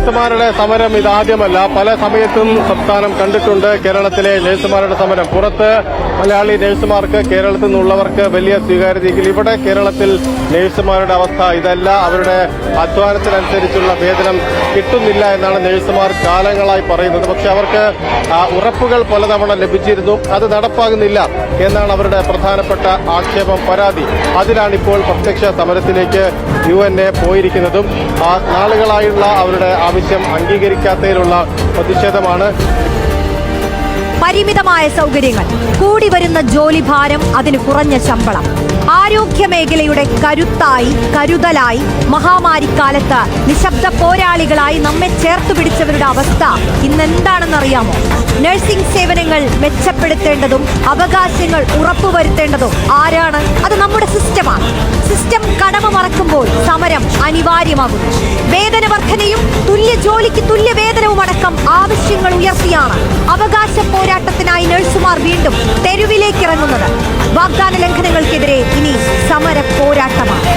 നഴ്സുമാരുടെ സമരം ഇതാദ്യമല്ല. പല സമയത്തും സംസ്ഥാനം കണ്ടിട്ടുണ്ട് കേരളത്തിലെ നഴ്സുമാരുടെ സമരം. പുറത്ത് മലയാളി നഴ്സുമാർക്ക് കേരളത്തിൽ നിന്നുള്ളവർക്ക് വലിയ സ്വീകാര്യതയെങ്കിൽ ഇവിടെ കേരളത്തിൽ നഴ്സുമാരുടെ അവസ്ഥ ഇതല്ല. അവരുടെ അധ്വാനത്തിനനുസരിച്ചുള്ള വേതനം കിട്ടുന്നില്ല എന്നാണ് നഴ്സുമാർ കാലങ്ങളായി പറയുന്നത്. പക്ഷെ അവർക്ക് ഉറപ്പുകൾ പലതവണ ലഭിച്ചിരുന്നു, അത് നടപ്പാകുന്നില്ല എന്നാണ് അവരുടെ പ്രധാനപ്പെട്ട ആക്ഷേപം, പരാതി. അതിലാണിപ്പോൾ പ്രത്യക്ഷ സമരത്തിലേക്ക് UNA പോയിരിക്കുന്നതും നാളുകളായുള്ള അവരുടെ ആവശ്യം അംഗീകരിക്കാത്തതിലുള്ള പ്രതിഷേധമാണ്. പരിമിതമായ സൗകര്യങ്ങൾ, കൂടി വരുന്ന ജോലിഭാരം, അതിന് കുറഞ്ഞ ശമ്പളം, ആരോഗ്യ മേഖലയുടെ കരുതലായി മഹാമാരിക്കാലത്ത് നിശബ്ദ പോരാളികളായി നമ്മെ ചേർത്തു പിടിച്ചവരുടെ അവസ്ഥ ഇന്നെന്താണെന്നറിയാമോ? നഴ്സിംഗ് സേവനങ്ങൾ മെച്ചപ്പെടുത്തേണ്ടതും അവകാശങ്ങൾ ഉറപ്പുവരുത്തേണ്ടതും ആരാണ്? അത് നമ്മുടെ സിസ്റ്റമാണ്. സിസ്റ്റം കടമ മറക്കുമ്പോൾ സമരം അനിവാര്യമാകുന്നു. വേതന വർധനയും തുല്യ ജോലിക്ക് തുല്യ വേതനവും അടക്കം ആവശ്യങ്ങൾ ഉയർത്തിയാണ് അവകാശ പോരാട്ടത്തിനായി നഴ്സുമാർ വീണ്ടും തെരുവിലേക്ക് ഇറങ്ങുന്നത്. വാഗ്ദാന ലംഘനങ്ങൾക്കെതിരെ ഇനി സമര പോരാട്ടമാണ്.